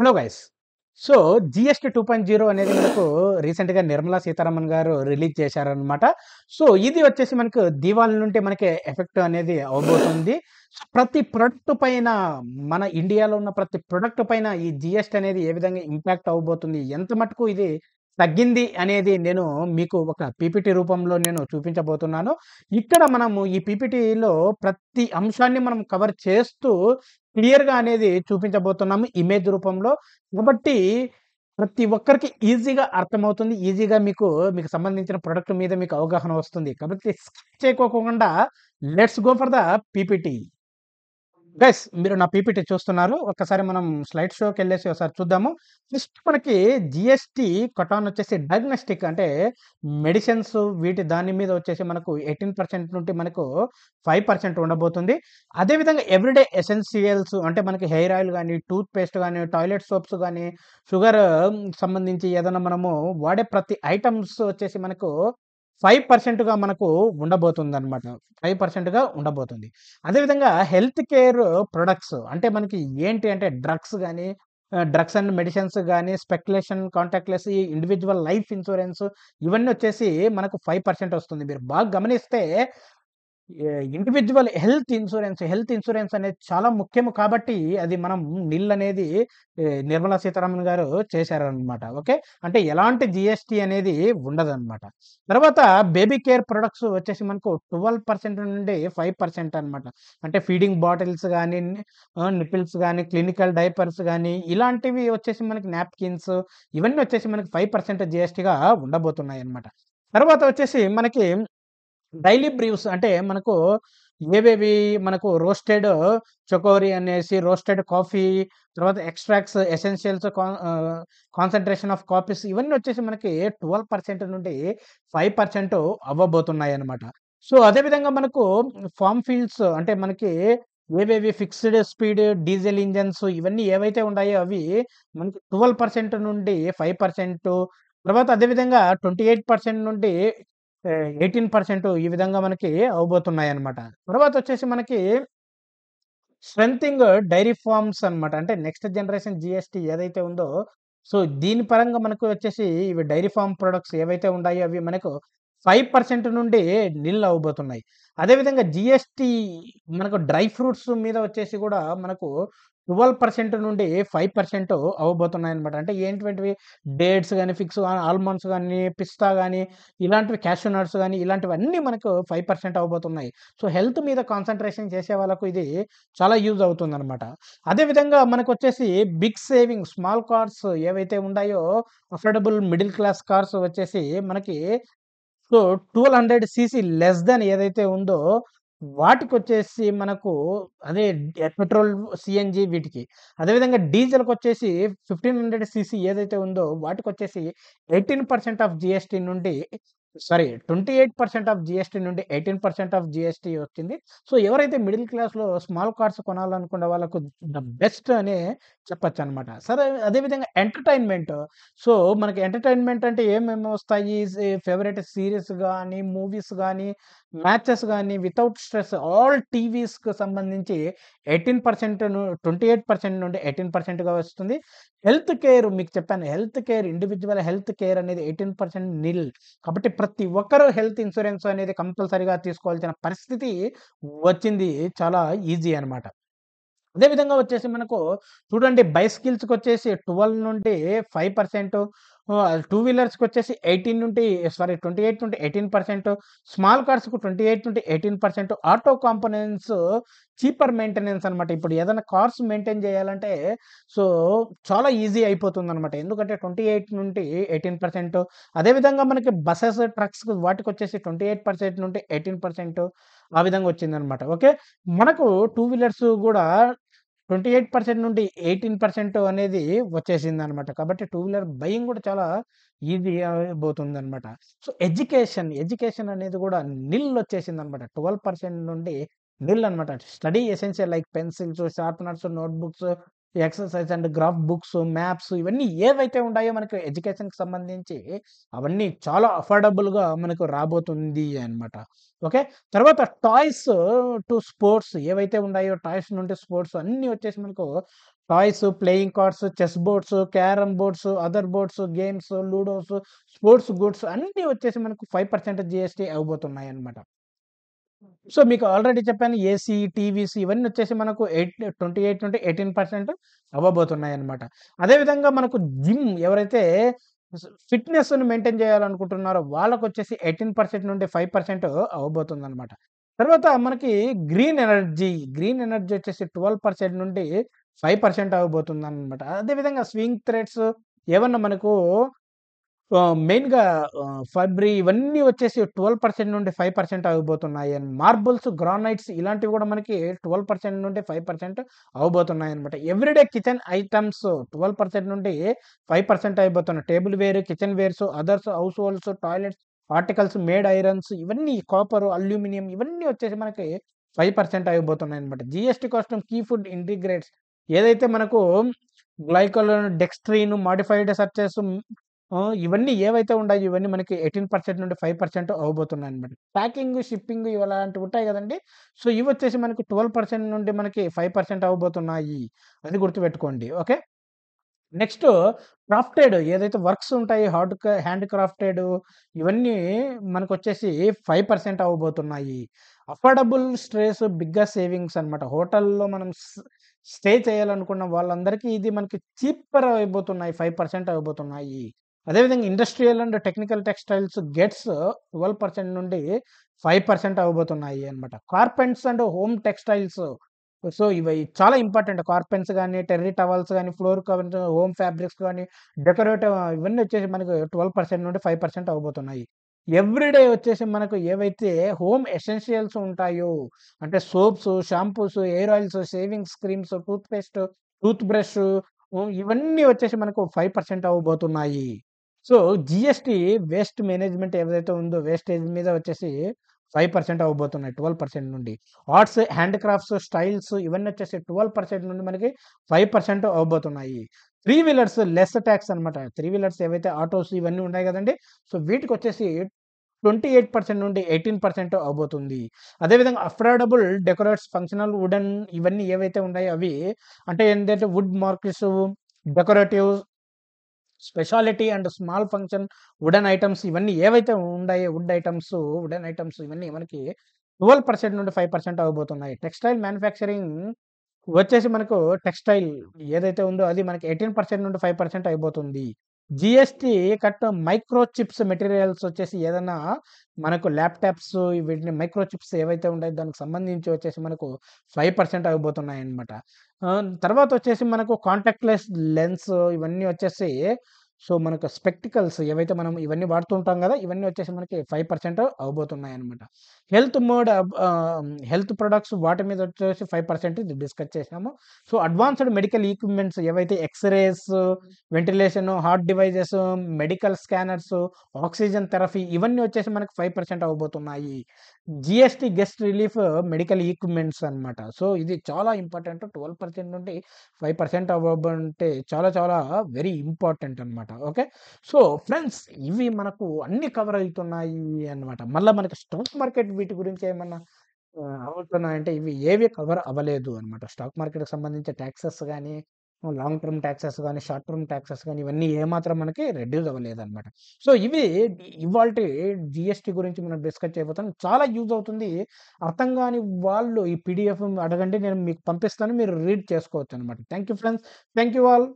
Hello guys. So, GST 2.0 అనేది మనకు రీసెంట్‌గా నిర్మలా సీతారామన్ గారు రిలీజ్ చేశారనమాట. సో, ఇది వచ్చేసి మనకు దివాళీ నుండి మనకి ఎఫెక్ట్ అనేది అవ్వబోతుంది. సో, ప్రతి ప్రొడక్ట్ పైన మన ఇండియాలో ఉన్న ప్రతి ప్రొడక్ట్ పైన ఈ జీఎస్టీ అనేది ఏ విధంగా ఇంపాక్ట్ అవ్వబోతుంది? ఎంత మటుకు ఇది తగ్గింది అనేది నేను మీకు ఒక పీపీటీ రూపంలో నేను చూపించబోతున్నాను. ఇక్కడ మనము ఈ పీపీటీలో ప్రతి అంశాన్ని మనం కవర్ చేస్తూ క్లియర్‌గా అనేది చూపించబోతున్నాము ఇమేజ్ రూపంలో. కాబట్టి ప్రతి ఒక్కరికి ఈజీగా అర్థమవుతుంది. ఈజీగా మీకు సంబంధించిన ప్రొడక్ట్ మీద మీకు అవగాహన వస్తుంది. కాబట్టి స్కిప్ చేయకోకుండా let's go for the PPT. Guys, మీరు నా పీపీటీ చూస్తున్నారు. ఒక్కసారి మనం స్లైడ్ షోకెళ్ళేసి ఒకసారి చూద్దాము. ఫస్ట్ మనకి జీఎస్టీ కటాన్ వచ్చేసి డయాగ్నోస్టిక్ అంటే మెడిసిన్స్ దాని మీద వచ్చేసి మనకు 18% నుండి మనకు 5% ఉండబోతుంది. అదేవిధంగా ఎవ్రీడే ఎసెన్షియల్స్ అంటే మనకి హెయిర్ ఆయిల్ గానీ, టూత్ పేస్ట్ గానీ, టాయిలెట్ సోప్స్ గానీ, షుగర్ సంబంధించి ఏదైనా మనము వాడే ప్రతి ఐటెమ్స్ వచ్చేసి మనకు 5%గా మనకు ఉండబోతుందనమాట. 5%గా ఉండబోతుంది. అదేవిధంగా హెల్త్ కేర్ ప్రొడక్ట్స్ అంటే మనకి ఏంటి అంటే డ్రగ్స్ అండ్ మెడిసిన్స్ గానీ, స్పెక్యులేషన్, కాంటాక్ట్‌లెస్, ఈ ఇండివిడ్యువల్ లైఫ్ ఇన్స్యూరెన్స్ ఇవన్నీ వచ్చేసి మనకు 5% వస్తుంది. మీరు బాగా గమనిస్తే ఇండివిడ్యువల్ హెల్త్ ఇన్స్యూరెన్స్ అనేది చాలా ముఖ్యము కాబట్టి అది మనం నిల్ అనేది నిర్మలా సీతారామన్ గారు చేశారనమాట. ఓకే. అంటే ఎలాంటి జీఎస్టీ అనేది ఉండదనమాట. తర్వాత బేబీ కేర్ ప్రొడక్ట్స్ వచ్చేసి మనకు 12% నుండి 5% అనమాట. అంటే ఫీడింగ్ బాటిల్స్ గానీ, నిపిల్స్ గానీ, క్లినికల్ డైపర్స్ గానీ ఇలాంటివి వచ్చేసి మనకి నాప్కిన్స్ ఇవన్నీ వచ్చేసి మనకి 5% జీఎస్టీగా ఉండబోతున్నాయన్నమాట. తర్వాత వచ్చేసి మనకి డైలీ బ్రీవ్స్ అంటే మనకు ఏవేవి మనకు రోస్టెడ్ చకోరి అనేసి, రోస్టెడ్ కాఫీ, తర్వాత extracts, essentials, concentration of coffees ఇవన్నీ వచ్చేసి మనకి 12% నుండి 5% అవ్వబోతున్నాయన్నమాట. సో, అదే విధంగా మనకు ఫార్మ్ ఫీల్డ్స్ అంటే మనకి ఏవేవి ఫిక్స్డ్ స్పీడ్ డీజిల్ ఇంజిన్స్ ఇవన్నీ ఏవైతే ఉన్నాయో అవి మనకి 12% నుండి 5%, తర్వాత అదే విధంగా 28% నుండి 18% ఈ విధంగా మనకి అవ్వబోతున్నాయన్నమాట. తర్వాతొచ్చేసి మనకి స్ట్రెంథింగ్ డైరీ ఫార్మ్స్ అన్నమాట. అంటే నెక్స్ట్ జనరేషన్ జీఎస్టీ ఏదైతే ఉందో, సో దీని పరంగా మనకు వచ్చేసి ఇవి డైరీ ఫార్మ్ ప్రొడక్ట్స్ ఏవైతే ఉన్నాయో అవి మనకు 5% నుండి నిల్ అవ్వబోతున్నాయి. అదేవిధంగా జీఎస్టీ మనకు డ్రై ఫ్రూట్స్ మీద వచ్చేసి గూడా మనకు 12% నుండి 5% అవ్వబోతున్నాయన్నమాట. అంటే ఏంటివేంటివి డేట్స్ గాని, ఆల్మండ్స్ గాని, పిస్తా గాని, ఇలాంటివి క్యాష్యూ నట్స్ గాని, ఇలాంటివన్నీ మనకు 5% అవ్వబోతున్నాయి. సో, హెల్త్ మీద కాన్సంట్రేషన్ చేసే వాళ్ళకు ఇది చాలా యూజ్ అవుతుందనమాట. అదే విధంగా మనకొచ్చేసి బిగ్ సేవింగ్ స్మాల్ కార్స్ ఏవైతే ఉన్నాయో అఫోర్డబుల్ మిడిల్ క్లాస్ కార్స్ వచ్చేసి మనకి సో 1200 సీసీ లెస్ థాన్ ఏదైతే ఉందో వాటికొచ్చేసి మనకు అదే పెట్రోల్, సీఎన్‌జీ వీటికి. అదేవిధంగా డీజిల్‌కొచ్చేసి 1500 సీసీ ఏదైతే ఉందో వాటికొచ్చేసి 18% ఆఫ్ జీఎస్టీ నుండి 28% ఆఫ్ జీఎస్టీ నుండి 18% ఆఫ్ జీఎస్టీ వచ్చింది. సో, ఎవరైతే మిడిల్ క్లాస్‌లో స్మాల్ కార్స్ కొనాలనుకునే వాళ్ళకు ద బెస్ట్ అనే చెప్పొచ్చనమాట. సరే, అదే విధంగా ఎంటర్‌టైన్‌మెంట్. సో, మనకి ఎంటర్‌టైన్‌మెంట్ అంటే ఏమేమి వస్తాయి? ఫేవరెట్ సీరీస్ గాని, మూవీస్ గాని, మ్యాచెస్ గాని వితౌట్ స్ట్రెస్ ఆల్ టీవీస్‌కి సంబంధించి 28% నుండి 18%గా వస్తుంది. హెల్త్ కేర్ మీకు చెప్పాను. ఇండివిడ్యువల్ హెల్త్ కేర్ అనేది 18% నిల్. కాబట్టి ప్రతి ఒక్కరు హెల్త్ ఇన్స్యూరెన్స్ అనేది కంపల్సరీగా తీసుకోవాల్సిన పరిస్థితి వచ్చింది. చాలా ఈజీ అనమాట. అదే విధంగా వచ్చేసి మనకు చూడండి బైసికిల్స్‌కొచ్చేసి 12 నుండి 5%, టూ వీలర్స్‌కొచ్చేసి 28 నుండి 18%, స్మాల్ కార్స్‌కు 28 నుండి 18%, ఆటో కాంపోనెంట్స్ చీపర్ మెయింటెనెన్స్ అనమాట. ఇప్పుడు ఏదైనా కార్స్ మెయింటైన్ చేయాలంటే సో, చాలా ఈజీ అయిపోతుందనమాట. ఎందుకంటే 28 నుండి 18%, అదే విధంగా మనకి బసెస్, ట్రక్స్ వాటికొచ్చేసి 28% నుండి 18% ఆ విధంగా వచ్చిందనమాట. ఓకే. మనకు టూ వీలర్స్ గూడా 28% నుండి 18% అనేది వచ్చేసిందనమాట. కాబట్టి టూ వీలర్ బయింగ్ గూడా చాలా ఈజీ అయిపోతుందనమాట. సో, ఎడ్యుకేషన్ అనేది గూడా నిల్ వచ్చేసిందనమాట. 12% నుండి నిల్ అనమాట. Study essential like pencils, sharpeners, notebooks, exercise and graph books, maps ఇవన్నీ ఏవైతే ఉన్నాయో మనకు ఎడ్యుకేషన్‌కి సంబంధించి అవన్నీ చాలా అఫోర్డబుల్‌గా మనకు రాబోతుంది అనమాట. ఓకే. తర్వాత టాయ్స్ టు స్పోర్ట్స్ ఏవైతే ఉన్నాయో టాయ్స్ నుండి స్పోర్ట్స్ అన్నీ వచ్చేసి మనకు toys, playing cards, chess boards, carrom boards, other boards, games, ludos, sports goods అన్నీ వచ్చేసి మనకు 5% జీఎస్టీ అవ్వబోతున్నాయన్నమాట. సో, మీకు ఆల్రెడీ చెప్పాను ఏసీ, టీవీస్ ఇవన్నీ వచ్చేసి మనకు 28-18% అవ్వబోతున్నాయన్నమాట. అదే విధంగా మనకు జిమ్ ఎవరైతే ఫిట్‌నెస్‌ని మెయింటైన్ చేయాలనుకుంటున్నారో వాళ్ళకొచ్చేసి 18% నుండి 5% అవ్వబోతుందన్నమాట. తర్వాత మనకి గ్రీన్ ఎనర్జీ వచ్చేసి 12% నుండి 5% అవ్వబోతుందన్నమాట. అదే విధంగా స్వింగ్ థ్రెడ్స్ ఏవన్నా మనకు మెయిన్‌గా ఫైబ్రి ఇవన్నీ వచ్చేసి 12% నుండి 5% అవ్వబోతున్నాయి. మార్బుల్స్, గ్రానైట్స్ ఇలాంటివి గూడా మనకి 12% నుండి 5% అవ్వబోతున్నాయన్నమాట. ఎవ్రీడే కిచెన్ ఐటెమ్స్ 12% నుండి 5% అయిపోతున్నాయి. Table ware, kitchen wares, others house holds, toilets articles, made irons ఇవన్నీ కాపర్, అల్యూమినియం ఇవన్నీ వచ్చేసి మనకి 5% అయిపోతున్నాయన్నమాట. జీఎస్టీ కోసం కీ ఫుడ్ ఇంటిగ్రేట్స్ ఏదైతే మనకు గ్లైకోల్, డెక్స్ట్రిన్, మోడిఫైడ్ సర్చెస్ ఇవన్నీ ఏవైతే ఉన్నాయో ఇవన్నీ మనకి 18% నుండి 5% అవ్వబోతున్నాయన్నమాట. ప్యాకింగ్, షిప్పింగ్ ఇలాంటివి ఉంటాయి గదండీ! సో, ఇవొచ్చేసి మనకి 12% నుండి మనకి 5% అవ్వబోతున్నాయి. అది గుర్తుపెట్టుకోండి. ఓకే. నెక్స్ట్ క్రాఫ్టెడ్ ఏదైతే వర్క్స్ ఉంటాయి హ్యాండ్ క్రాఫ్టెడ్ ఇవన్నీ మనకొచ్చేసి 5% అవ్వబోతున్నాయి. అఫోర్డబుల్ స్ట్రేస్ బిగ్గర్ సేవింగ్స్ అన్నమాట. హోటల్‌లో మనం స్టే చేయాలనుకున్న వాళ్ళందరికీ ఇది మనకి చీపర్ అయిపోతున్నాయి. 5% అవ్వబోతున్నాయి. అదేవిధంగా industrial and technical textiles gets 12% నుండి 5% అవ్వబోతున్నాయి అన్నమాట. కార్పెంట్స్ అండ్ హోమ్ టెక్స్‌టైల్స్ సో, ఇవి చాలా ఇంపార్టెంట్. కార్పెన్స్ గాని, టెర్రీ టవల్స్ గాని, ఫ్లోర్ కవర్స్, హోమ్ ఫ్యాబ్రిక్స్ గాని, డెకరేటివ్ ఇవన్నీ వచ్చేసి మనకు 12% నుండి 5% అవ్వబోతున్నాయి. ఎవ్రీడే వచ్చేసి మనకు ఏవైతే హోమ్ ఎసెన్షియల్స్ ఉంటాయో అంటే soaps, shampoos, hair oils, shavings creams, toothpaste, toothbrush ఇవన్నీ వచ్చేసి మనకు 5% అవ్వబోతున్నాయి. సో, జీఎస్టీ వేస్ట్ మేనేజ్‌మెంట్ ఏదైతే ఉందో వేస్టేజ్ మీద వచ్చేసి 5% అవ్వబోతున్నాయి 12% నుండి. ఆర్ట్స్, హ్యాండిక్రాఫ్ట్స్, స్టైల్స్ ఇవన్నీ వచ్చేసి 12% నుండి మనకి 5% అవ్వబోతున్నాయి. త్రీ వీలర్స్ లెస్ టాక్స్ అన్నమాట. త్రీ వీలర్స్ ఏవైతే ఆటోస్ ఇవన్నీ ఉన్నాయి గదండీ! సో, వీటికొచ్చేసి 28% నుండి 18% అవ్వబోతుంది. అదేవిధంగా అఫోర్డబుల్ డెకరేట్స్, ఫంక్షనల్ వుడెన్ ఇవన్నీ ఏవైతే ఉన్నాయో అవి అంటే ఏంటంటే వుడ్ మార్కిస్, decorative speciality and small function wooden items ఇవన్నీ ఏవైతే ఉన్నాయో వుడెన్ ఐటెమ్స్ ఇవన్నీ మనకి 12% నుండి 5% అవ్వబోతున్నాయి. టెక్స్‌టైల్ మ్యానుఫ్యాక్చరింగ్ వచ్చేసి మనకు టెక్స్‌టైల్ ఏదైతే ఉందో అది మనకి 18% నుండి 5% అయిపోతుంది. GST cut micro chips materials వచ్చేసి ఏదన్నా మనకు ల్యాప్‌టాప్స్ వీటిని మైక్రో చిప్స్ ఏవైతే ఉన్నాయో దానికి సంబంధించి వచ్చేసి మనకు 5% అవ్వబోతున్నాయన్నమాట. తర్వాత వచ్చేసి మనకు కాంటాక్ట్ లెస్ లెన్స్ ఇవన్నీ వచ్చేసి సో, మనకు స్పెక్టికల్స్ ఏవైతే మనం ఇవన్నీ వాడుతూ ఉంటాం గదా! ఇవన్నీ వచ్చేసి మనకి 5% అవ్వబోతున్నాయన్నమాట. హెల్త్ ప్రొడక్ట్స్ వాటి మీద వచ్చేసి 5% ఇది డిస్కస్ చేసాము. సో, అడ్వాన్స్‌డ్ మెడికల్ ఎక్విప్‌మెంట్స్ ఏవైతే x rays, ventilation, heart devices, medical scanners, oxygen therapy ఇవన్నీ వచ్చేసి మనకు 5% అవ్వబోతున్నాయి. GST guest relief medical equipments అన్నమాట. సో, ఇది చాలా ఇంపార్టెంట్ 12% నుండి 5% అవ్వబంటే చాలా చాలా వెరీ ఇంపార్టెంట్ అన్నమాట. ఓకే. సో, ఫ్రెండ్స్ ఇవి మనకు అన్నీ కవర్ అయితున్నాయి అన్నమాట. మళ్ళా మనకి స్టాక్ మార్కెట్ వీటి గురించి ఏమన్నా అవుతున్నాయంటే ఇవి ఏవి కవర్ అవ్వలేదు అన్నమాట. స్టాక్ మార్కెట్‌కి సంబంధించి టాక్సెస్ గాని, లాంగ్ టర్మ్ టాక్సెస్ గాని, షార్ట్ టర్మ్ టాక్సెస్ గాని ఇవన్నీ ఏమాత్రం మనకి రెడ్యూస్ అవ్వలేదన్నమాట. సో, ఇవి ఇవాల్టి జీఎస్టీ గురించి మనం డిస్కస్ చేయబోతున్నాం. చాలా యూజ్ అవుతుంది. అర్థం గాని వాళ్ళు ఈ పీడీఎఫ్ అడగండి. నేను మీకు పంపిస్తాను. మీరు రీడ్ చేసుకోవచ్చన్నమాట. Thank you friends. Thank you all.